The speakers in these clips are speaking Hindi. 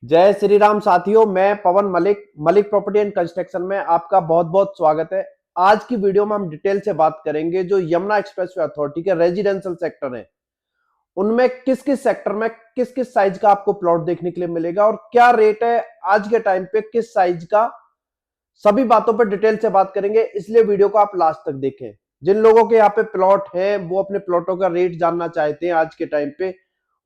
जय श्री राम साथियों, मैं Pawan Malik Malik Property and Construction में आपका बहुत बहुत स्वागत है। आज की वीडियो में हम डिटेल से बात करेंगे जो यमुना एक्सप्रेसवे अथॉरिटी के रेजिडेंशियल सेक्टर हैं, उनमें किस किस सेक्टर में किस किस साइज का आपको प्लॉट देखने के लिए मिलेगा और क्या रेट है आज के टाइम पे किस साइज का, सभी बातों पर डिटेल से बात करेंगे। इसलिए वीडियो को आप लास्ट तक देखें। जिन लोगों के यहाँ पे प्लॉट है वो अपने प्लॉटों का रेट जानना चाहते हैं आज के टाइम पे,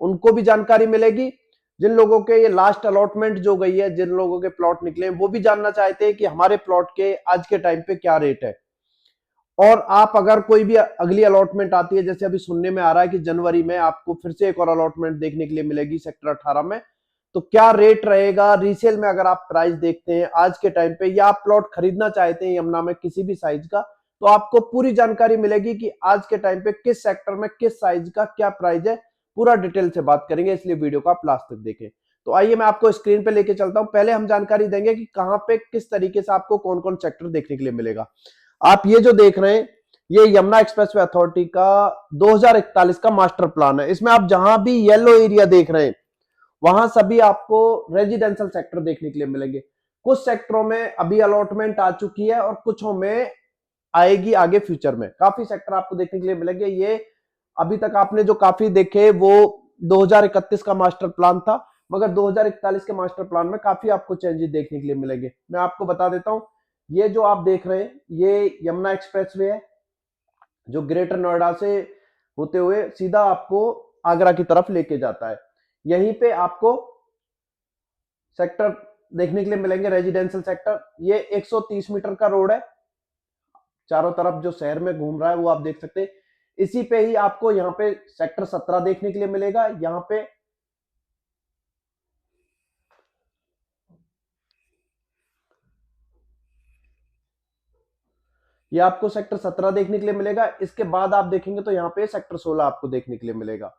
उनको भी जानकारी मिलेगी। जिन लोगों के ये लास्ट अलॉटमेंट जो गई है, जिन लोगों के प्लॉट निकले हैं, वो भी जानना चाहते हैं कि हमारे प्लॉट के आज के टाइम पे क्या रेट है। और आप अगर कोई भी अगली अलॉटमेंट आती है, जैसे अभी सुनने में आ रहा है कि जनवरी में आपको फिर से एक और अलॉटमेंट देखने के लिए मिलेगी सेक्टर 18 में, तो क्या रेट रहेगा रीसेल में। अगर आप प्राइस देखते हैं आज के टाइम पे या आप प्लॉट खरीदना चाहते हैं यमुना में किसी भी साइज का, तो आपको पूरी जानकारी मिलेगी कि आज के टाइम पे किस सेक्टर में किस साइज का क्या प्राइस है। पूरा डिटेल से बात करेंगे, इसलिए वीडियो को आप लास्ट तक देखें। तो आइए मैं आपको स्क्रीन पे लेके चलता हूं। पहले हम जानकारी देंगे कि कहां पे किस तरीके से आपको कौन कौन सेक्टर देखने के लिए मिलेगा। आप ये जो देख रहे हैं, ये यमुना एक्सप्रेसवे अथॉरिटी का 2041 का मास्टर प्लान है। इसमें आप जहां भी येलो एरिया देख रहे हैं वहां सभी आपको रेजिडेंशियल सेक्टर देखने के लिए मिलेंगे। कुछ सेक्टरों में अभी अलॉटमेंट आ चुकी है और कुछों में आएगी आगे फ्यूचर में। काफी सेक्टर आपको देखने के लिए मिलेंगे। ये अभी तक आपने जो काफी देखे वो 2031 का मास्टर प्लान था, मगर 2041 के मास्टर प्लान में काफी आपको चेंजेस देखने के लिए मिलेंगे। मैं आपको बता देता हूं, ये जो आप देख रहे हैं ये यमुना एक्सप्रेसवे है जो ग्रेटर नोएडा से होते हुए सीधा आपको आगरा की तरफ लेके जाता है। यहीं पे आपको सेक्टर देखने के लिए मिलेंगे रेजिडेंशियल सेक्टर। ये 130 मीटर का रोड है, चारों तरफ जो शहर में घूम रहा है वो आप देख सकते हैं। इसी पे ही आपको यहाँ पे सेक्टर 17 देखने के लिए मिलेगा। यहाँ पे ये आपको सेक्टर 17 देखने के लिए मिलेगा। इसके बाद आप देखेंगे तो यहाँ पे सेक्टर 16 आपको देखने के लिए मिलेगा।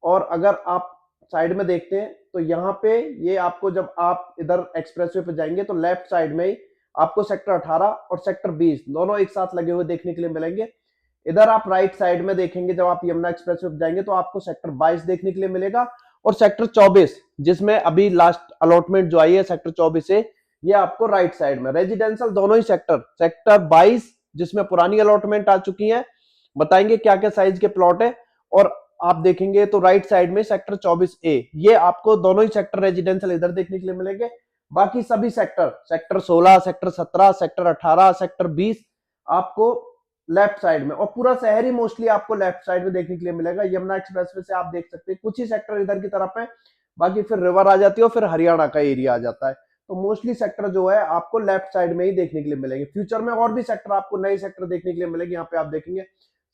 और अगर आप साइड में देखते हैं तो यहाँ पे ये आपको, जब आप इधर एक्सप्रेसवे पे जाएंगे तो लेफ्ट साइड में ही आपको सेक्टर 18 और सेक्टर 20 दोनों एक साथ लगे हुए देखने के लिए मिलेंगे। इधर आप राइट साइड में देखेंगे, जब आप यमुना एक्सप्रेसवे पे जाएंगे तो आपको सेक्टर 22 देखने के लिए मिलेगा। और सेक्टर 24 जिसमें अभी लास्ट अलॉटमेंट जो आई है सेक्टर 24 से, ये आपको राइट साइड में रेजिडेंशियल दोनों ही सेक्टर 22 जिसमें पुरानी अलॉटमेंट आ चुकी है, बताएंगे क्या क्या साइज के प्लॉट है। और आप देखेंगे तो राइट साइड में सेक्टर 24A, ये आपको दोनों ही सेक्टर रेजिडेंशियल इधर देखने के लिए मिलेंगे। बाकी सभी सेक्टर 16, सेक्टर 17, सेक्टर 18, सेक्टर 20 आपको लेफ्ट साइड में, और पूरा शहर ही मोस्टली आपको लेफ्ट साइड में देखने के लिए मिलेगा। यमुना एक्सप्रेसवे से आप देख सकते हैं कुछ ही सेक्टर इधर की तरफ है, बाकी फिर रिवर आ जाती है और फिर हरियाणा का एरिया आ जाता है। तो मोस्टली सेक्टर जो है आपको लेफ्ट साइड में ही देखने के लिए मिलेंगे। फ्यूचर में और भी सेक्टर आपको नए सेक्टर देखने के लिए मिलेंगे। यहाँ पे आप देखेंगे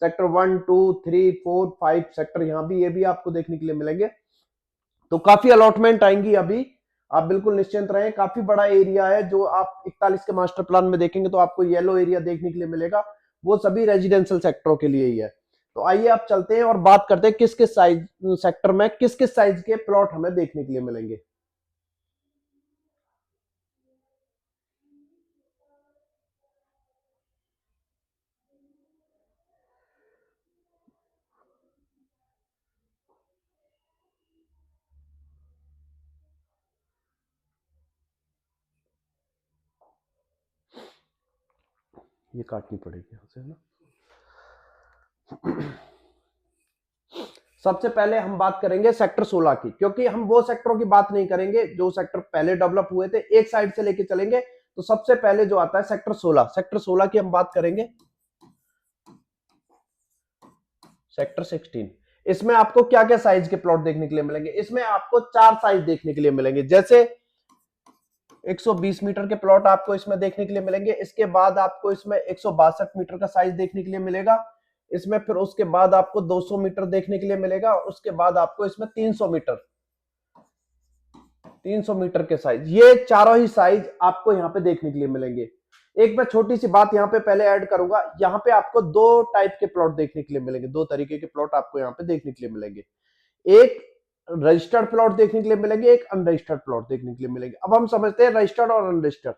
सेक्टर 1, 2, 3, 4, 5 सेक्टर यहाँ भी, ये भी आपको देखने के लिए मिलेंगे। तो काफी अलॉटमेंट आएंगी अभी, आप बिल्कुल निश्चिंत रहें। काफी बड़ा एरिया है जो आप 41 के मास्टर प्लान में देखेंगे तो आपको येलो एरिया देखने के लिए मिलेगा, वो सभी रेजिडेंशियल सेक्टरों के लिए ही है। तो आइए आप चलते हैं और बात करते हैं किस किस साइज सेक्टर में किस किस साइज के प्लॉट हमें देखने के लिए मिलेंगे। ये काटनी पड़ेगी यहाँ से, है ना। सबसे पहले हम बात करेंगे सेक्टर 16 की, क्योंकि हम वो सेक्टरों की बात नहीं करेंगे जो सेक्टर पहले डेवलप हुए थे, एक साइड से लेके चलेंगे। तो सबसे पहले जो आता है सेक्टर 16 की हम बात करेंगे। सेक्टर 16, इसमें आपको क्या क्या साइज के प्लॉट देखने के लिए मिलेंगे। इसमें आपको 4 साइज देखने के लिए मिलेंगे। जैसे 120 मीटर के प्लॉट आपको इसमें देखने के लिए मिलेंगे। इसके बाद आपको इसमें 162 मीटर का साइज देखने के लिए मिलेगा। इसमें फिर उसके बाद आपको 200 मीटर देखने के लिए मिलेगा। उसके बाद आपको इसमें 300 मीटर के साइज, ये चारों ही साइज आपको यहाँ पे देखने के लिए मिलेंगे। एक मैं छोटी सी बात यहाँ पे पहले ऐड करूंगा, यहाँ पे आपको 2 टाइप के प्लॉट देखने के लिए मिलेंगे, 2 तरीके के प्लॉट आपको यहाँ पे देखने के लिए मिलेंगे। एक रजिस्टर्ड प्लॉट देखने के लिए मिलेंगे, एक अनरजिस्टर्ड प्लॉट देखने के लिए मिलेंगे। अब हम समझते हैं रजिस्टर्ड और अनरजिस्टर्ड।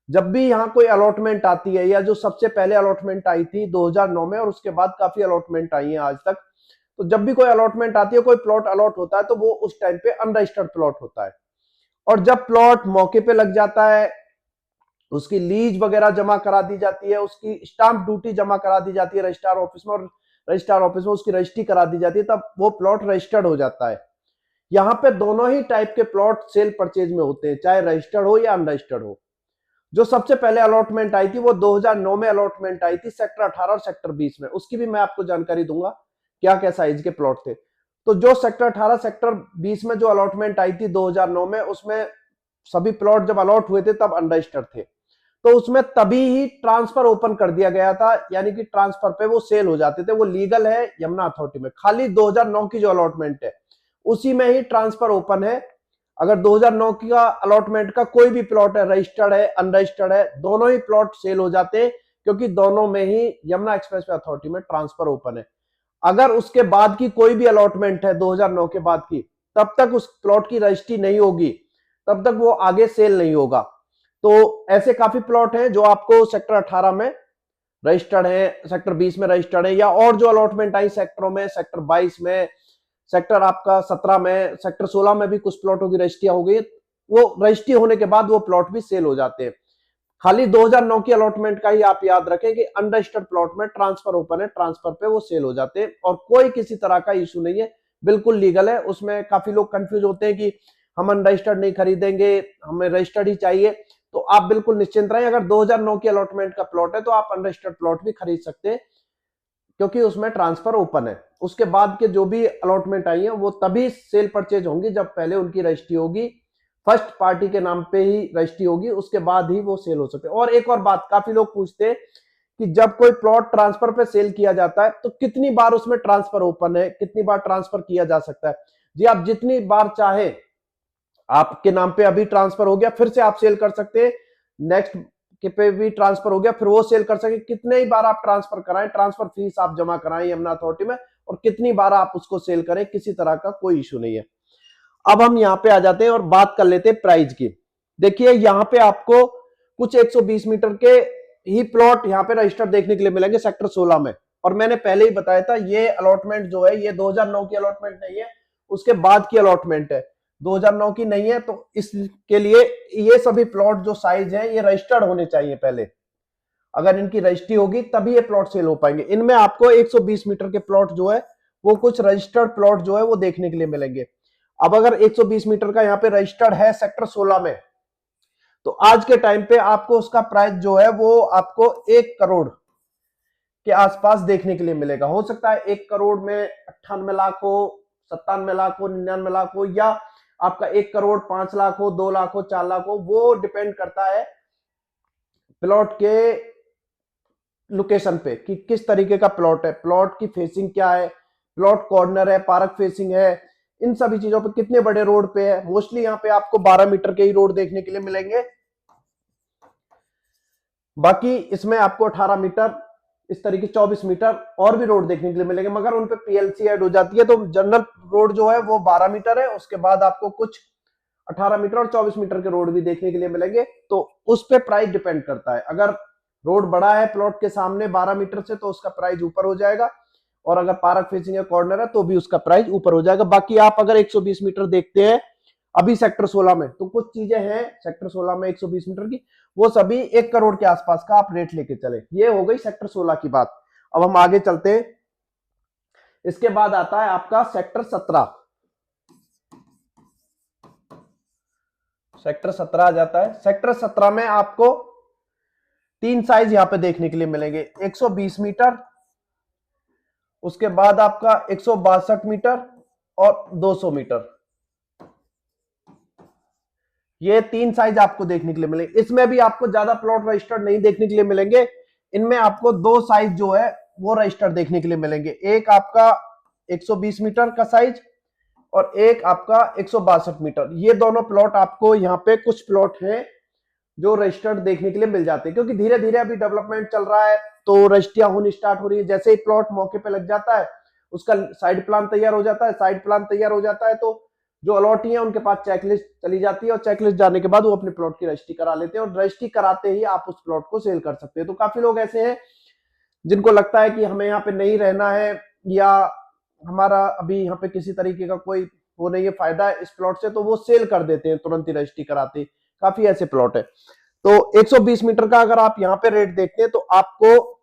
जब भी यहाँ कोई अलॉटमेंट आती है, या जो सबसे पहले अलॉटमेंट आई थी 2009 में, और उसके बाद काफी अलॉटमेंट आई है आज तक, तो जब भी कोई अलॉटमेंट आती है, कोई प्लॉट अलॉट होता है, तो वो उस टाइम पे अनरजिस्टर्ड प्लॉट होता है। और जब प्लॉट मौके पे लग जाता है, उसकी लीज वगैरह जमा करा दी जाती है, उसकी स्टाम्प ड्यूटी जमा करा दी जाती है रजिस्ट्रार ऑफिस में, और रजिस्ट्रार ऑफिस में उसकी रजिस्ट्री करा दी जाती है, तब वो प्लॉट रजिस्टर्ड हो जाता है। यहाँ पे दोनों ही टाइप के प्लॉट सेल परचेज में होते हैं, चाहे रजिस्टर्ड हो या अनरजिस्टर्ड हो। जो सबसे पहले अलॉटमेंट आई थी वो 2009 में अलॉटमेंट आई थी सेक्टर 18 और सेक्टर 20 में। उसकी भी मैं आपको जानकारी दूंगा क्या क्या साइज के प्लॉट थे। तो जो सेक्टर 18 सेक्टर 20 में जो अलॉटमेंट आई थी 2009 में, उसमें सभी प्लॉट जब अलॉट हुए थे तब अनरजिस्टर्ड थे, तो उसमें तभी ही ट्रांसफर ओपन कर दिया गया था, यानी कि ट्रांसफर पे वो सेल हो जाते थे। वो लीगल है यमुना अथॉरिटी में। खाली 2009 की जो अलॉटमेंट है उसी में ही ट्रांसफर ओपन है। अगर 2009 का अलॉटमेंट का कोई भी प्लॉट है, रजिस्टर्ड है अनरजिस्टर्ड है, दोनों ही प्लॉट सेल हो जाते हैं, क्योंकि दोनों में ही यमुना एक्सप्रेसवे अथॉरिटी में ट्रांसफर ओपन है। अगर उसके बाद की कोई भी अलॉटमेंट है 2009 के बाद की, तब तक उस प्लॉट की रजिस्ट्री नहीं होगी, तब तक वो आगे सेल नहीं होगा। तो ऐसे काफी प्लॉट हैं जो आपको सेक्टर 18 में रजिस्टर्ड है, सेक्टर 20 में रजिस्टर्ड है, या और जो अलॉटमेंट आई सेक्टरों में, सेक्टर 22 में, सेक्टर आपका 17 में, सेक्टर 16 में भी कुछ प्लॉटों की रजिस्ट्रियां हो गई। वो रजिस्ट्री होने के बाद वो प्लॉट भी सेल हो जाते हैं। खाली 2009 की अलॉटमेंट का ही आप याद रखें कि अनरजिस्टर्ड प्लॉट में ट्रांसफर ओपन है, ट्रांसफर पे वो सेल हो जाते हैं और कोई किसी तरह का इशू नहीं है, बिल्कुल लीगल है। उसमें काफी लोग कंफ्यूज होते हैं कि हम अनरजिस्टर्ड नहीं खरीदेंगे, हमें रजिस्टर्ड ही चाहिए। तो आप बिल्कुल निश्चिंत रहें, अगर 2009 की अलॉटमेंट का प्लॉट है तो आप अनरजिस्टर्ड प्लॉट भी खरीद सकते हैं, क्योंकि उसमें ट्रांसफर ओपन है। उसके बाद के जो भी अलॉटमेंट आई है वो तभी सेल परचेज होंगी जब पहले उनकी रजिस्ट्री होगी, फर्स्ट पार्टी के नाम पे ही रजिस्ट्री होगी, उसके बाद ही वो सेल हो सकते हैं। और एक और बात काफी लोग पूछते हैं कि जब कोई प्लॉट ट्रांसफर पे सेल किया जाता है तो कितनी बार उसमें ट्रांसफर ओपन है, कितनी बार ट्रांसफर किया जा सकता है। जी आप जितनी बार चाहे, आपके नाम पे अभी ट्रांसफर हो गया फिर से आप सेल कर सकते हैं, नेक्स्ट के पे भी ट्रांसफर हो गया फिर वो सेल कर सकते, कितने ही बार आप ट्रांसफर कराएं, ट्रांसफर फीस आप जमा कराएं यमुना अथॉरिटी में, और कितनी बार आप उसको सेल करें, किसी तरह का कोई इशू नहीं है। अब हम यहाँ पे आ जाते हैं और बात कर लेते हैं प्राइस की। देखिए यहाँ पे आपको कुछ 120 मीटर के ही प्लॉट यहाँ पे रजिस्टर देखने के लिए मिलेंगे सेक्टर 16 में। और मैंने पहले ही बताया था ये अलॉटमेंट जो है ये 2009 की अलॉटमेंट नहीं है, उसके बाद की अलॉटमेंट है, 2009 की नहीं है। तो इसके लिए ये सभी प्लॉट जो साइज है ये रजिस्टर्ड होने चाहिए पहले, अगर इनकी रजिस्ट्री होगी तभी ये प्लॉट सेल हो पाएंगे। इनमें आपको 120 मीटर के प्लॉट जो है वो कुछ रजिस्टर्ड प्लॉट जो है वो देखने के लिए मिलेंगे। अब अगर 120 मीटर का यहाँ पे रजिस्टर्ड है सेक्टर 16 में, तो आज के टाइम पे आपको उसका प्राइस जो है वो आपको 1 करोड़ के आसपास देखने के लिए मिलेगा। हो सकता है 1 करोड़ में 98 लाख हो, 97 लाख हो, 99 लाख हो, या आपका 1 करोड़ 5 लाख हो, 2 लाख हो, 4 लाख हो। वो डिपेंड करता है प्लॉट के लोकेशन पे कि किस तरीके का प्लॉट है, प्लॉट की फेसिंग क्या है, प्लॉट कॉर्नर है, पार्क फेसिंग है, इन सभी चीजों पे कितने बड़े रोड पे है। मोस्टली यहाँ पे आपको 12 मीटर के ही रोड देखने के लिए मिलेंगे, बाकी इसमें आपको 18 मीटर, इस तरीके 24 मीटर और भी रोड देखने के लिए मिलेंगे, मगर उन पे पीएलसी ऐड हो जाती है। तो जनरल रोड जो है वो 12 मीटर है, उसके बाद आपको कुछ 18 मीटर और 24 मीटर के रोड भी देखने के लिए मिलेंगे। तो उस पे प्राइस डिपेंड करता है। अगर रोड बड़ा है प्लॉट के सामने 12 मीटर से तो उसका प्राइस ऊपर हो जाएगा, और अगर पार्क फेसिंग या कॉर्नर है तो भी उसका प्राइस ऊपर हो जाएगा। बाकी आप अगर 120 मीटर देखते हैं अभी सेक्टर 16 में, तो कुछ चीजें हैं सेक्टर 16 में 120 मीटर की, वो सभी 1 करोड़ के आसपास का आप रेट लेके चले। ये हो गई सेक्टर 16 की बात। अब हम आगे चलते हैं। इसके बाद आता है आपका सेक्टर 17। सेक्टर 17 आ जाता है। सेक्टर 17 में आपको 3 साइज यहां पे देखने के लिए मिलेंगे, 120 मीटर, उसके बाद आपका 162 मीटर और 200 मीटर। ये 3 साइज आपको देखने के लिए मिलेंगे। इसमें भी आपको ज्यादा प्लॉट रजिस्टर्ड नहीं देखने के लिए मिलेंगे। इनमें आपको 2 साइज जो है वो रजिस्टर्ड देखने के लिए मिलेंगे, एक आपका 120 मीटर का साइज और एक आपका 162 मीटर। ये दोनों प्लॉट आपको यहाँ पे कुछ प्लॉट हैं जो रजिस्टर्ड देखने के लिए मिल जाते हैं, क्योंकि धीरे धीरे अभी डेवलपमेंट चल रहा है तो रजिस्ट्रियां होनी स्टार्ट हो रही है। जैसे ही प्लॉट मौके पे लग जाता है उसका साइड प्लान तैयार हो जाता है, साइड प्लान तैयार हो जाता है तो जो अलॉटी है उनके पास चेकलिस्ट चली जाती है, और चेकलिस्ट जाने के बाद वो अपने प्लॉट की रजिस्ट्री करा लेते हैं, और रजिस्ट्री कराते ही आप उस प्लॉट को सेल कर सकते हैं। तो काफी लोग ऐसे हैं जिनको लगता है कि हमें यहाँ पे नहीं रहना है, या हमारा अभी यहाँ पे किसी तरीके का कोई वो नहीं है फायदा इस प्लॉट से, तो वो सेल कर देते हैं, तुरंत ही रजिस्ट्री कराते। काफी ऐसे प्लॉट है। तो 120 मीटर का अगर आप यहाँ पे रेट देखते हैं तो आपको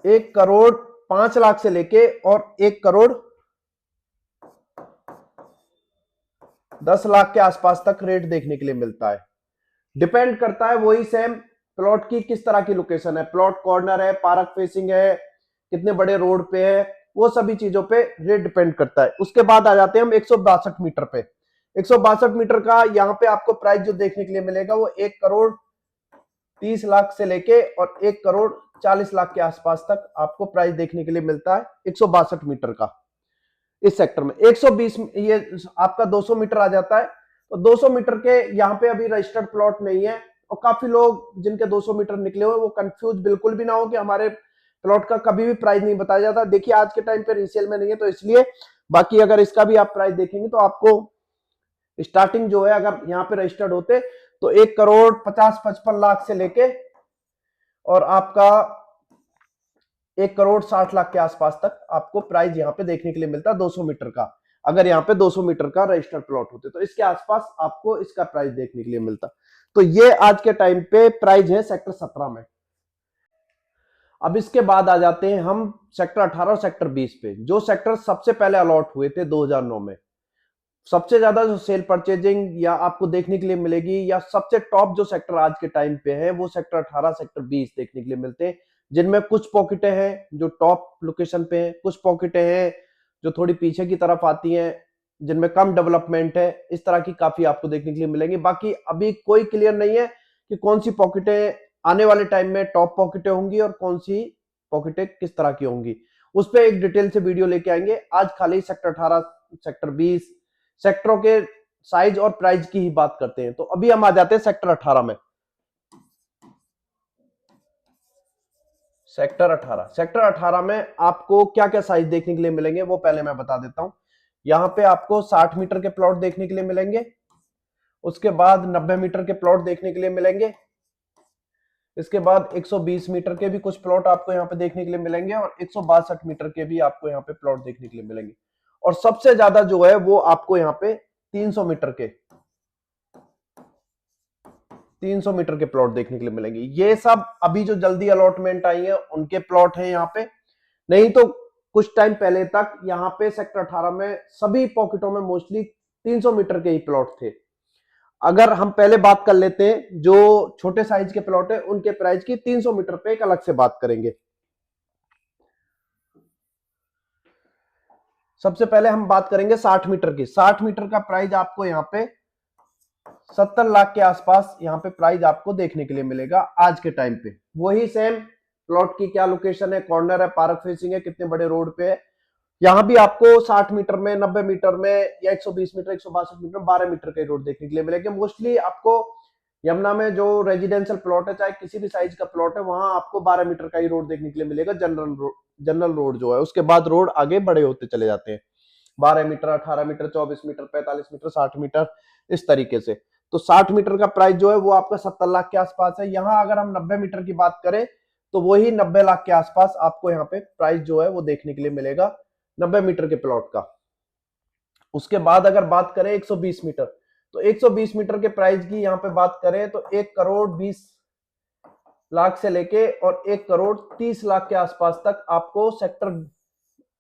1,05,00,000 से लेके और 1,10,00,000 के आसपास तक रेट देखने के लिए मिलता है। डिपेंड करता है वही सेम प्लॉट की किस तरह की लोकेशन है, प्लॉट कॉर्नर है, पार्क फेसिंग है, कितने बड़े रोड पे है, वो सभी चीजों पे रेट डिपेंड करता है। उसके बाद आ जाते हैं हम 162 मीटर पे। 162 मीटर का यहाँ पे आपको प्राइस जो देखने के लिए मिलेगा वो 1,30,00,000 से लेके और 1,40,00,000 के आसपास तक आपको प्राइस देखने के लिए मिलता है 162 मीटर का इस सेक्टर में। 120 ये आपका 200 मीटर आ जाता है। तो 200 मीटर के यहाँ पे अभी रजिस्टर्ड प्लॉट नहीं है, और काफी लोग जिनके 200 मीटर निकले हुए वो कंफ्यूज बिल्कुल भी ना हो कि हमारे प्लॉट का कभी भी प्राइस नहीं बताया जाता। देखिए आज के टाइम पे रीसेल में नहीं है तो इसलिए, बाकी अगर इसका भी आप प्राइस देखेंगे तो आपको स्टार्टिंग जो है अगर यहाँ पे रजिस्टर्ड होते तो 1,50,55,00,000 से लेके और आपका 1,60,00,000 के आसपास तक आपको प्राइस यहाँ पे देखने के लिए मिलता है 200 मीटर का। अगर यहाँ पे 200 मीटर का रजिस्टर्ड प्लॉट होते तो इसके आसपास आपको इसका प्राइस देखने के लिए मिलता। तो ये आज के टाइम पे प्राइस है सेक्टर 17 में। अब इसके बाद आ जाते हैं हम सेक्टर 18 और सेक्टर 20 पे, जो सेक्टर सबसे पहले अलॉट हुए थे 2009 में। सबसे ज्यादा जो सेल परचेजिंग या आपको देखने के लिए मिलेगी, या सबसे टॉप जो सेक्टर आज के टाइम पे है वो सेक्टर 18 सेक्टर 20 देखने के लिए मिलते हैं, जिनमें कुछ पॉकेटें हैं जो टॉप लोकेशन पे हैं, कुछ पॉकेटें हैं जो थोड़ी पीछे की तरफ आती हैं जिनमें कम डेवलपमेंट है। इस तरह की काफी आपको देखने के लिए मिलेंगी। बाकी अभी कोई क्लियर नहीं है कि कौन सी पॉकेटें आने वाले टाइम में टॉप पॉकेटें होंगी और कौन सी पॉकेटें किस तरह की होंगी, उस पर एक डिटेल से वीडियो लेके आएंगे। आज खाली सेक्टर 18 सेक्टर 20 सेक्टरों के साइज और प्राइस की ही बात करते हैं। तो अभी हम आ जाते हैं सेक्टर 18 में। सेक्टर 18 में आपको क्या क्या साइज देखने के लिए मिलेंगे वो पहले मैं बता देता हूं। यहां पे आपको 60 मीटर के प्लॉट देखने के लिए मिलेंगे, उसके बाद 90 मीटर के प्लॉट देखने के लिए मिलेंगे, इसके बाद 120 मीटर के भी कुछ प्लॉट आपको यहाँ पे देखने के लिए मिलेंगे, और 162 मीटर के भी आपको यहाँ पे प्लॉट देखने के लिए मिलेंगे। और सबसे ज्यादा जो है वो आपको यहाँ पे 300 मीटर के प्लॉट देखने के लिए मिलेंगे। ये सब अभी जो जल्दी अलॉटमेंट आई है उनके प्लॉट हैं यहाँ पे, नहीं तो कुछ टाइम पहले तक यहाँ पे सेक्टर 18 में सभी पॉकेटों में मोस्टली 300 मीटर के ही प्लॉट थे। अगर हम पहले बात कर लेते हैं जो छोटे साइज के प्लॉट है उनके प्राइस की, 300 मीटर पे एक अलग से बात करेंगे। सबसे पहले हम बात करेंगे 60 मीटर की। 60 मीटर का प्राइस आपको यहाँ पे 70 लाख के आसपास यहाँ पे प्राइस आपको देखने के लिए मिलेगा आज के टाइम पे। वही सेम प्लॉट की क्या लोकेशन है, कॉर्नर है, पार्क फेसिंग है, कितने बड़े रोड पे है, यहाँ भी आपको 60 मीटर में, 90 मीटर में या 120 मीटर 162 मीटर 12 मीटर के रोड देखने के लिए मिलेंगे। मोस्टली आपको यमुना में जो रेजिडेंशियल प्लॉट है, चाहे किसी भी साइज का प्लॉट है, वहां आपको 12 मीटर का ही रोड देखने के लिए मिलेगा। जनरल रोड जो है, उसके बाद रोड आगे बड़े होते चले जाते हैं, 12 metre 18 metre 24 metre 45 metre 60 metre इस तरीके से। तो 60 मीटर का प्राइस जो है वो आपका 70 लाख के आसपास है। यहाँ अगर हम 90 मीटर की बात करें तो वही 90 लाख के आसपास आपको यहाँ पे प्राइस जो है वो देखने के लिए मिलेगा 90 मीटर के प्लॉट का। उसके बाद अगर बात करें 120 मीटर, तो 120 मीटर के प्राइस की यहाँ पे बात करें तो 1,20,00,000 से लेके और 1,30,00,000 के आसपास तक आपको सेक्टर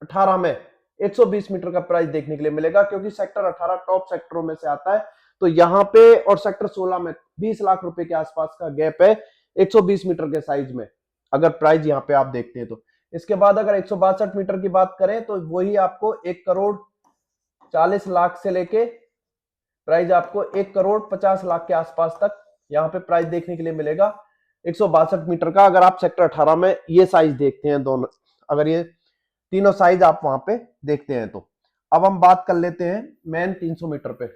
18 में 120 मीटर का प्राइस देखने के लिए मिलेगा, क्योंकि सेक्टर 18 टॉप सेक्टरों में से आता है। तो यहाँ पे और सेक्टर 16 में 20 लाख रुपए के आसपास का गैप है 120 मीटर के साइज में, अगर प्राइस यहाँ पे आप देखते हैं तो। इसके बाद अगर 162 मीटर की बात करें तो वही आपको 1,40,00,000 से लेके प्राइस आपको 1,50,00,000 के आसपास तक यहाँ पे प्राइस देखने के लिए मिलेगा 162 मीटर का। अगर आप सेक्टर 18 में ये साइज देखते हैं दोनों, अगर ये तीनों साइज आप वहां पे देखते हैं तो। अब हम बात कर लेते हैं मेन 300 मीटर पे।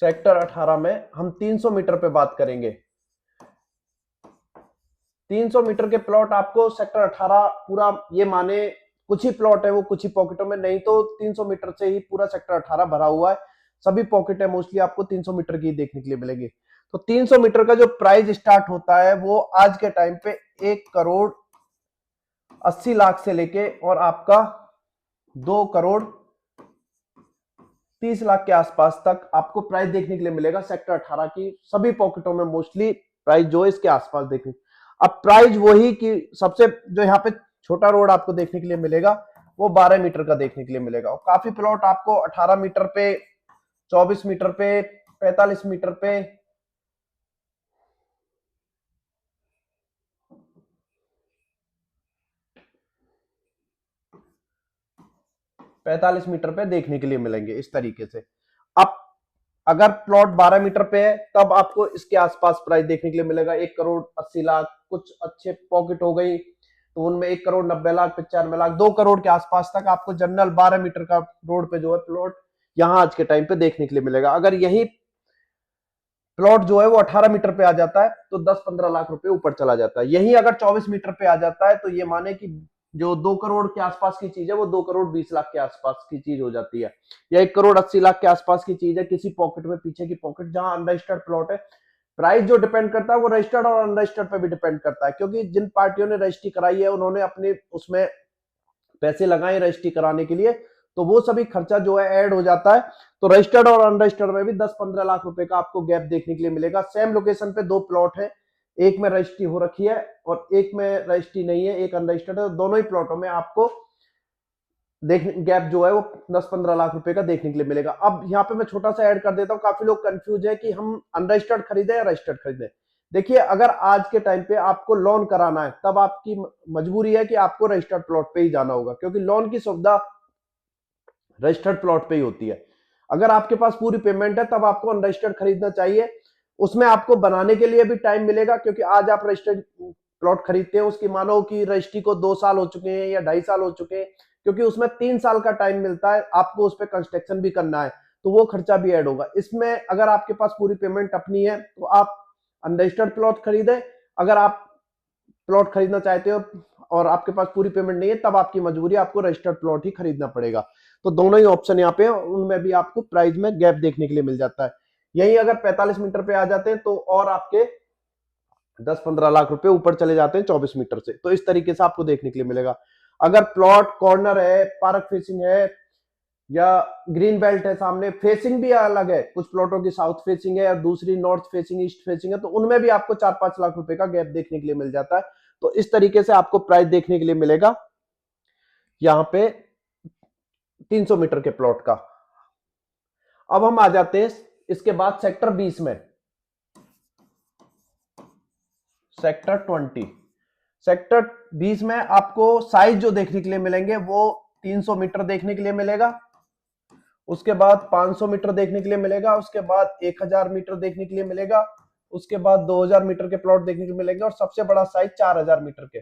सेक्टर 18 में हम 300 मीटर पे बात करेंगे। 300 मीटर के प्लॉट आपको सेक्टर 18 पूरा, ये माने कुछ ही प्लॉट है वो कुछ ही पॉकेटों में, नहीं तो 300 मीटर से ही पूरा सेक्टर 18 भरा हुआ है। सभी पॉकेट है मोस्टली आपको 300 मीटर की देखने के लिए मिलेगी। तो 300 मीटर का जो प्राइस स्टार्ट होता है वो आज के टाइम पे 1,40,00,000 80 लाख से लेके और आपका 2 करोड़ 30 लाख के आसपास तक आपको प्राइस देखने के लिए मिलेगा सेक्टर 18 की सभी पॉकेटों में। मोस्टली प्राइस जो है इसके आसपास देखने। अब प्राइस वही कि सबसे जो यहाँ पे छोटा रोड आपको देखने के लिए मिलेगा वो 12 मीटर का देखने के लिए मिलेगा। और काफी प्लॉट आपको 18 मीटर पे, 24 मीटर पे, 45 मीटर पे, 45 मीटर पे देखने के लिए मिलेंगे इस तरीके से। अब अगर प्लॉट 12 मीटर पे है तब आपको इसके आसपास प्राइस देखने के लिए मिलेगा 1 करोड़ 80 लाख। कुछ अच्छे पॉकेट हो गई तो उनमें 1 करोड़ 90 लाख, 95 लाख, 2 करोड़ के आसपास तक आपको जनरल 12 मीटर का रोड पे जो है प्लॉट यहां आज के टाइम पे देखने के लिए मिलेगा। अगर यही प्लॉट जो है वो 18 मीटर पे आ जाता है तो 10-15 लाख रुपए ऊपर चला जाता है। यही अगर 24 मीटर पे आ जाता है तो ये माने कि जो 2 करोड़ के आसपास की चीज है वो 2 करोड़ 20 लाख के आसपास की चीज हो जाती है, या 1 करोड़ 80 लाख के आसपास की चीज है किसी पॉकेट में, पीछे की पॉकेट जहां अनरजिस्टर्ड प्लॉट है। प्राइस जो डिपेंड करता है वो रजिस्टर्ड और अनरजिस्टर्ड पे भी डिपेंड करता है, क्योंकि जिन पार्टियों ने रजिस्ट्री कराई है उन्होंने अपने उसमें पैसे लगाए रजिस्ट्री कराने के लिए, तो वो सभी खर्चा जो है ऐड हो जाता है। तो रजिस्टर्ड और अनरजिस्टर्ड में भी 10-15 लाख रुपए का आपको गैप देखने के लिए मिलेगा। सेम लोकेशन पे 2 प्लॉट है, एक में रजिस्ट्री हो रखी है और एक में रजिस्ट्री नहीं है, एक अनरजिस्टर्ड है। दोनों ही प्लॉटों में आपको देखने गैप जो है वो 10-15 लाख रुपए का देखने के लिए मिलेगा। अब यहाँ पे मैं छोटा सा ऐड कर देता हूँ, काफी लोग कंफ्यूज है कि हम अनरजिस्टर्ड खरीदे या रजिस्टर्ड खरीदे। देखिए, अगर आज के टाइम पे आपको लोन कराना है तब आपकी मजबूरी है कि आपको रजिस्टर्ड प्लॉट पे ही जाना होगा, क्योंकि लोन की सुविधा रजिस्टर्ड प्लॉट पे ही होती है। अगर आपके पास पूरी पेमेंट है तब आपको अनरजिस्टर्ड खरीदना चाहिए। उसमें आपको बनाने के लिए भी टाइम मिलेगा, क्योंकि आज आप रजिस्टर्ड प्लॉट खरीदते हैं उसकी मानो कि रजिस्ट्री को 2 साल हो चुके हैं या 2.5 साल हो चुके हैं, क्योंकि उसमें 3 साल का टाइम मिलता है, आपको उस पर कंस्ट्रक्शन भी करना है, तो वो खर्चा भी ऐड होगा इसमें। अगर आपके पास पूरी पेमेंट अपनी है तो आप अनरजिस्टर्ड प्लॉट खरीदें। अगर आप प्लॉट खरीदना चाहते हो और आपके पास पूरी पेमेंट नहीं है तब आपकी मजबूरी, आपको रजिस्टर्ड प्लॉट ही खरीदना पड़ेगा। तो दोनों ही ऑप्शन यहाँ पे, उनमें भी आपको प्राइस में गैप देखने के लिए मिल जाता है। यही अगर 45 मीटर पे आ जाते हैं तो और आपके 10-15 लाख रुपए ऊपर चले जाते हैं 24 मीटर से। तो इस तरीके से आपको देखने के लिए मिलेगा। अगर प्लॉट कॉर्नर है, पार्क फेसिंग है या ग्रीन बेल्ट है, सामने फेसिंग भी अलग है, कुछ प्लॉटों की साउथ फेसिंग है और दूसरी नॉर्थ फेसिंग, ईस्ट फेसिंग है, तो उनमें भी आपको 4-5 लाख रुपए का गैप देखने के लिए मिल जाता है। तो इस तरीके से आपको प्राइस देखने के लिए मिलेगा यहाँ पे 300 मीटर के प्लॉट का। अब हम आ जाते हैं इसके बाद सेक्टर 20 में, सेक्टर 20। सेक्टर 20 में आपको साइज जो देखने के लिए मिलेंगे वो 300 मीटर देखने के लिए मिलेगा, उसके बाद 500 मीटर देखने के लिए मिलेगा, उसके बाद 1000 मीटर देखने के लिए मिलेगा, उसके बाद 2000 मीटर के प्लॉट देखने के लिए मिलेंगे और सबसे बड़ा साइज 4000 मीटर के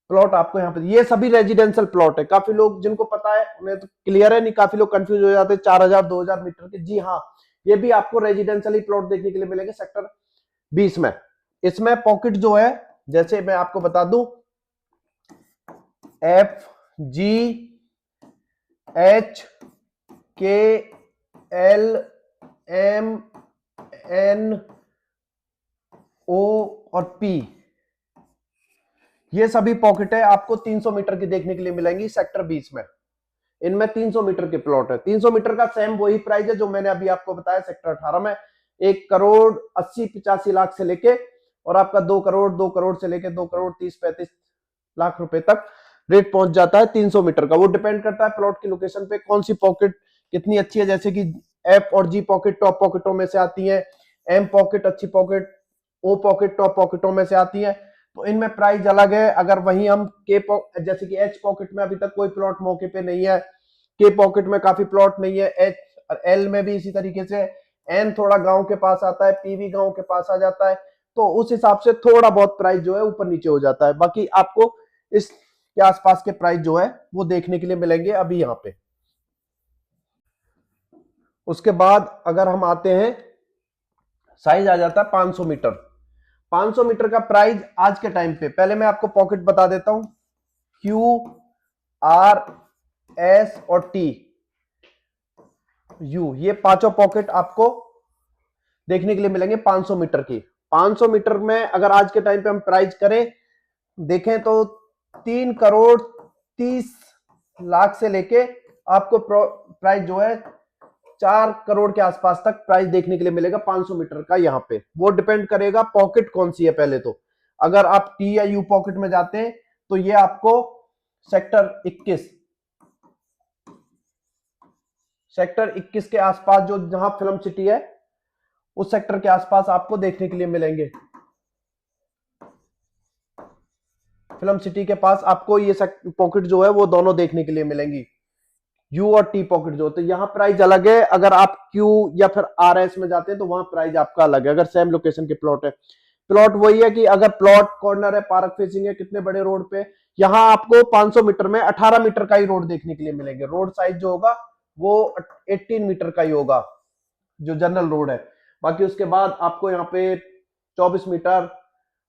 प्लॉट आपको यहाँ पे। ये सभी रेजिडेंशियल प्लॉट है। काफी लोग जिनको पता है उन्हें तो क्लियर है, नहीं काफी लोग कंफ्यूज हो जाते हैं 4000-2000 मीटर के। जी हाँ, ये भी आपको रेजिडेंशियल ही प्लॉट देखने के लिए मिलेंगे सेक्टर 20 में। इसमें पॉकेट जो है, जैसे मैं आपको बता दूं, FGHKLMNO और P, ये सभी पॉकेट है आपको 300 मीटर की देखने के लिए मिलेंगी सेक्टर 20 में। इनमें 300 मीटर के प्लॉट है। 300 मीटर का सेम वही प्राइस है जो मैंने अभी आपको बताया सेक्टर 18 में, 1 करोड़ 80-85 लाख से लेके और आपका 2 करोड़ से लेके 2 करोड़ 30-35 लाख रुपए तक रेट पहुंच जाता है 300 मीटर का। वो डिपेंड करता है प्लॉट की लोकेशन पे, कौन सी पॉकेट कितनी अच्छी है। जैसे कि एफ और जी पॉकेट टॉप पॉकेटों में से आती है, एम पॉकेट अच्छी पॉकेट, ओ पॉकेट टॉप पॉकेटों में से आती है, तो इनमें प्राइस अलग है। अगर वहीं हम के जैसे कि एच पॉकेट में अभी तक कोई प्लॉट मौके पे नहीं है, के पॉकेट में काफी प्लॉट नहीं है, एच और एल में भी इसी तरीके से, एन थोड़ा गांव के पास आता है, पीवी गांव के पास आ जाता है, तो उस हिसाब से थोड़ा बहुत प्राइस जो है ऊपर नीचे हो जाता है। बाकी आपको इस के आसपास के प्राइस जो है वो देखने के लिए मिलेंगे अभी यहाँ पे। उसके बाद अगर हम आते हैं, साइज आ जाता है 500 मीटर। 500 मीटर का प्राइस आज के टाइम पे, पहले मैं आपको पॉकेट बता देता हूं, क्यू, आर, एस और टी, यू, ये पांचों पॉकेट आपको देखने के लिए मिलेंगे 500 मीटर की। 500 मीटर में अगर आज के टाइम पे हम प्राइस करें देखें तो 3,30,00,000 से लेके आपको प्राइस जो है 4 करोड़ के आसपास तक प्राइस देखने के लिए मिलेगा 500 मीटर का। यहाँ पे वो डिपेंड करेगा पॉकेट कौन सी है। पहले तो अगर आप टी या यू पॉकेट में जाते हैं तो ये आपको सेक्टर 21 के आसपास, जो जहां फिल्म सिटी है उस सेक्टर के आसपास आपको देखने के लिए मिलेंगे। फिल्म सिटी के पास आपको ये पॉकेट जो है वो दोनों देखने के लिए मिलेंगी, यू और टी पॉकेट जो। तो यहाँ प्राइस अलग है। अगर आप क्यू या फिर आर एस में जाते हैं तो वहां प्राइस आपका अलग है, अगर सेम लोकेशन के प्लॉट है। प्लॉट वही है कि अगर प्लॉट कॉर्नर है, पार्क फेसिंग है, कितने बड़े रोड पे, यहाँ आपको 500 मीटर में 18 मीटर का ही रोड देखने के लिए मिलेंगे। रोड साइज जो होगा वो 18 मीटर का ही होगा, जो जनरल रोड है। बाकी उसके बाद आपको यहाँ पे 24 मीटर,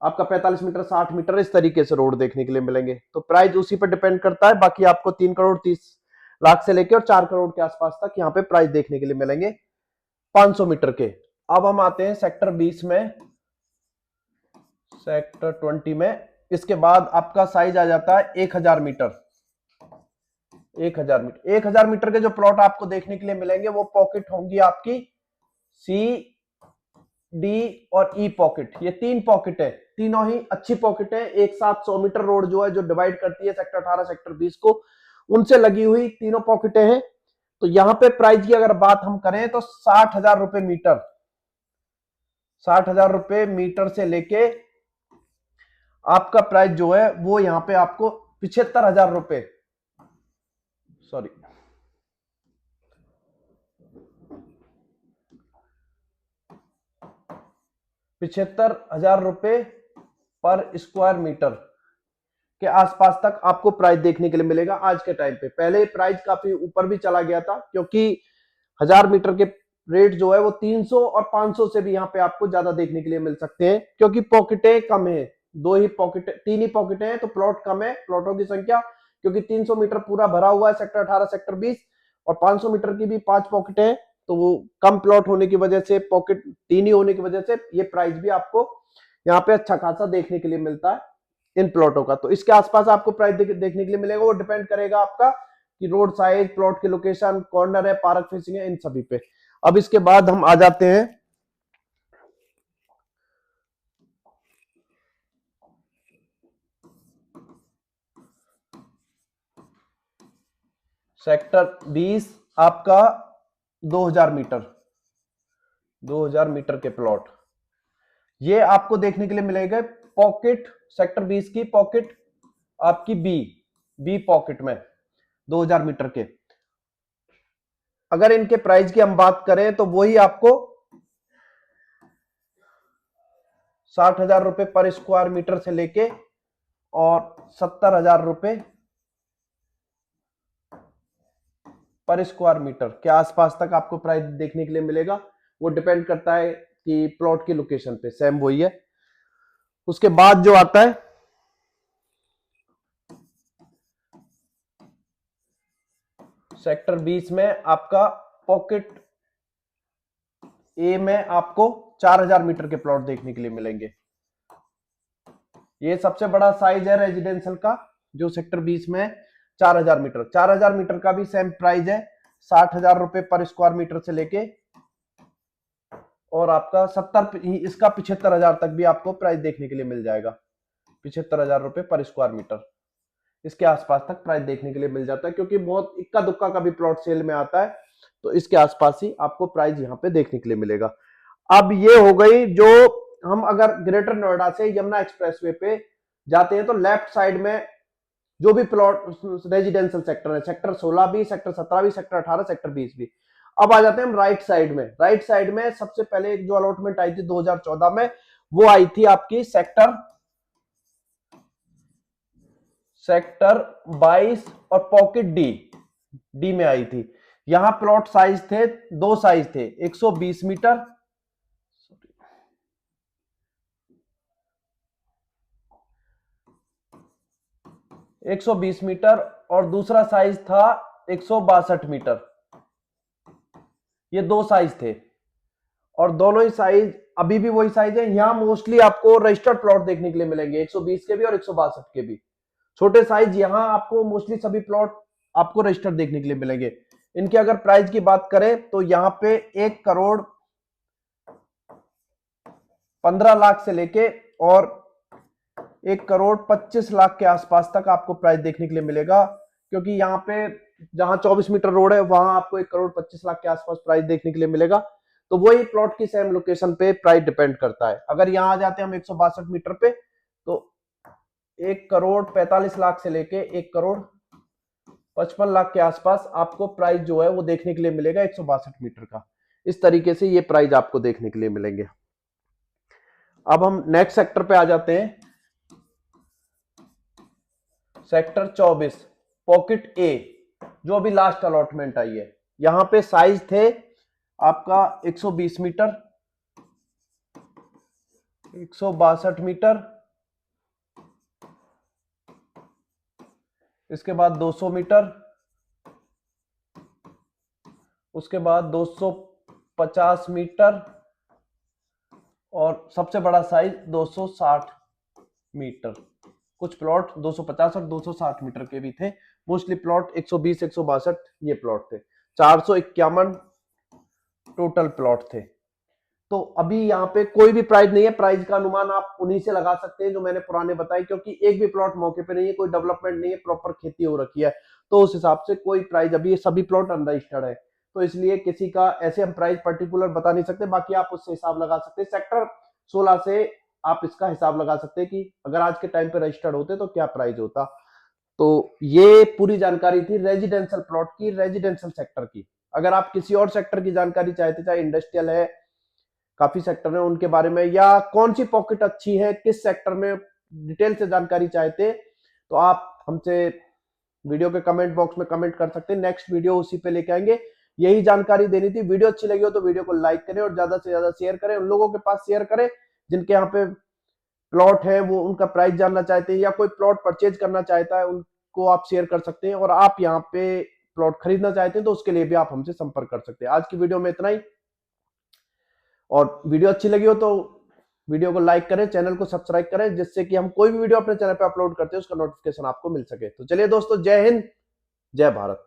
आपका 45 मीटर, 60 मीटर, इस तरीके से रोड देखने के लिए मिलेंगे। तो प्राइस उसी पर डिपेंड करता है। बाकी आपको 3,30,00,000 से लेकर और 4 करोड़ के आसपास तक यहाँ पे प्राइस देखने के लिए मिलेंगे 500 मीटर के। अब हम आते हैं सेक्टर 20 में, सेक्टर 20 में। इसके बाद आपका साइज आ जाता है 1,000 मीटर। 1,000 मीटर के जो प्लॉट आपको देखने के लिए मिलेंगे वो पॉकेट होंगी आपकी सी, डी और ई पॉकेट। ये 3 पॉकेट है, तीनों ही अच्छी पॉकेट है। एक साथ 100 मीटर रोड जो है, जो डिवाइड करती है सेक्टर 18 सेक्टर 20 को, उनसे लगी हुई तीनों पॉकेटें हैं। तो यहां पे प्राइस की अगर बात हम करें तो 60,000 रुपए मीटर, 60,000 रुपए मीटर से लेके आपका प्राइस जो है वो यहां पे आपको 75,000 रुपए, सॉरी 75,000 रुपए पर स्क्वायर मीटर के आसपास तक आपको प्राइस देखने के लिए मिलेगा आज के टाइम पे। पहले प्राइस काफी ऊपर भी चला गया था, क्योंकि 1,000 मीटर के रेट जो है वो 300 और 500 से भी यहाँ पे आपको ज्यादा देखने के लिए मिल सकते हैं, क्योंकि पॉकेटें कम है। 3 ही पॉकेटें हैं तो प्लॉट कम है, प्लॉटों की संख्या, क्योंकि 300 मीटर पूरा भरा हुआ है सेक्टर 18 सेक्टर 20, और 500 मीटर की भी 5 पॉकेटें हैं। तो वो कम प्लॉट होने की वजह से, पॉकेट 3 ही होने की वजह से, ये प्राइस भी आपको यहाँ पे अच्छा खासा देखने के लिए मिलता है इन प्लॉटों का। तो इसके आसपास आपको प्राइस देखने के लिए मिलेगा। वो डिपेंड करेगा आपका कि रोड साइज, प्लॉट की लोकेशन, कॉर्नर है, पार्क फेसिंग है, इन सभी पे। अब इसके बाद हम आ जाते हैं सेक्टर 20, आपका 2,000 मीटर, 2,000 मीटर के प्लॉट ये आपको देखने के लिए मिलेगा। पॉकेट सेक्टर 20 की पॉकेट आपकी बी पॉकेट में 2,000 मीटर के। अगर इनके प्राइस की हम बात करें तो वही आपको 60,000 रुपए पर स्क्वायर मीटर से लेके और 70,000 रुपए पर स्क्वायर मीटर के आसपास तक आपको प्राइस देखने के लिए मिलेगा। वो डिपेंड करता है कि प्लॉट की लोकेशन पे, सेम वही है। उसके बाद जो आता है सेक्टर 20 में आपका पॉकेट ए में आपको 4,000 मीटर के प्लॉट देखने के लिए मिलेंगे। ये सबसे बड़ा साइज है रेजिडेंशियल का, जो सेक्टर 20 में 4,000 मीटर। 4,000 मीटर का भी सेम प्राइस है, 60,000 रुपए पर स्क्वायर मीटर से लेके और आपका 70, इसका 75,000 तक भी आपको प्राइस देखने के लिए मिल जाएगा। 75,000 रुपए पर स्क्वायर मीटर, इसके आसपास तक प्राइस देखने के लिए मिल जाता है, क्योंकि बहुत इक्का दुक्का का भी प्लॉट सेल में आता है। तो इसके आसपास ही आपको प्राइस यहाँ पे देखने के लिए मिलेगा। अब ये हो गई, जो हम अगर ग्रेटर नोएडा से यमुना एक्सप्रेसवे पे जाते हैं तो लेफ्ट साइड में जो भी प्लॉट रेजिडेंशियल सेक्टर है, सेक्टर 16 भी, सेक्टर 17 भी, सेक्टर 18, सेक्टर 20 भी। अब आ जाते हैं हम राइट साइड में। राइट साइड में सबसे पहले एक जो अलॉटमेंट आई थी 2014 में, वो आई थी आपकी सेक्टर 22 और पॉकेट डी में आई थी। यहां प्लॉट साइज थे, 2 साइज थे, 120 मीटर, 120 मीटर, और दूसरा साइज था 162 मीटर। ये 2 साइज थे, और दोनों ही साइज अभी भी वही साइज है। यहां मोस्टली आपको रजिस्टर्ड प्लॉट देखने के लिए मिलेंगे, 120 के भी और 162 के भी। छोटे साइज यहाँ आपको मोस्टली सभी प्लॉट आपको रजिस्टर्ड देखने के लिए मिलेंगे। इनके अगर प्राइस की बात करें तो यहाँ पे 1,15,00,000 से लेके और 1,25,00,000 के आसपास तक आपको प्राइस देखने के लिए मिलेगा, क्योंकि यहाँ पे जहां 24 मीटर रोड है वहां आपको 1,25,00,000 के आसपास प्राइस देखने के लिए मिलेगा। तो वही प्लॉट की सेम लोकेशन पे प्राइस डिपेंड करता है। अगर यहाँ आ जाते हैं हम 162 मीटर पे तो 1,45,00,000 से लेके 1,55,00,000 के आसपास आपको प्राइस जो है वो देखने के लिए मिलेगा 162 मीटर का। इस तरीके से ये प्राइस आपको देखने के लिए मिलेंगे। अब हम नेक्स्ट सेक्टर पे आ जाते हैं, सेक्टर 24 पॉकेट ए, जो अभी लास्ट अलॉटमेंट आई है। यहां पे साइज थे आपका 120 मीटर, 162 मीटर, इसके बाद 200 मीटर, उसके बाद 250 मीटर और सबसे बड़ा साइज 260 मीटर। कुछ प्लॉट 250 और 260 मीटर के भी थे, मोस्टली प्लॉट 120 162 ये प्लॉट थे। 451 टोटल प्लॉट थे। तो अभी यहाँ पे कोई भी प्राइस नहीं है, प्राइस का अनुमान आप उन्हीं से लगा सकते हैं जो मैंने पुराने बताए, क्योंकि एक भी प्लॉट मौके पे नहीं है, कोई डेवलपमेंट नहीं है, प्रॉपर खेती हो रखी है। तो उस हिसाब से कोई प्राइस, अभी ये सभी प्लॉट अनरजिस्टर्ड है, तो इसलिए किसी का ऐसे हम प्राइस पर्टिकुलर बता नहीं सकते। बाकी आप उससे हिसाब लगा सकते हैं, सेक्टर 16 से आप इसका हिसाब लगा सकते हैं कि अगर आज के टाइम पे रजिस्टर्ड होते तो क्या प्राइस होता। तो ये पूरी जानकारी थी रेजिडेंशियल प्लॉट की, रेजिडेंशियल सेक्टर की। अगर आप किसी और सेक्टर की जानकारी चाहते, चाहे इंडस्ट्रियल है, काफी सेक्टर है उनके बारे में, या कौन सी पॉकेट अच्छी है किस सेक्टर में, डिटेल से जानकारी चाहते तो आप हमसे वीडियो के कमेंट बॉक्स में कमेंट कर सकते हैं। नेक्स्ट वीडियो उसी पे लेके आएंगे। यही जानकारी देनी थी। वीडियो अच्छी लगी हो तो वीडियो को लाइक करें और ज्यादा से ज्यादा शेयर करें, उन लोगों के पास शेयर करें जिनके यहाँ पे प्लॉट है, वो उनका प्राइस जानना चाहते हैं या कोई प्लॉट परचेज करना चाहता है, उनको आप शेयर कर सकते हैं। और आप यहाँ पे प्लॉट खरीदना चाहते हैं तो उसके लिए भी आप हमसे संपर्क कर सकते हैं। आज की वीडियो में इतना ही, और वीडियो अच्छी लगी हो तो वीडियो को लाइक करें, चैनल को सब्सक्राइब करें, जिससे कि हम कोई भी वीडियो अपने चैनल पे अपलोड करते हैं उसका नोटिफिकेशन आपको मिल सके। तो चलिए दोस्तों, जय हिंद, जय भारत।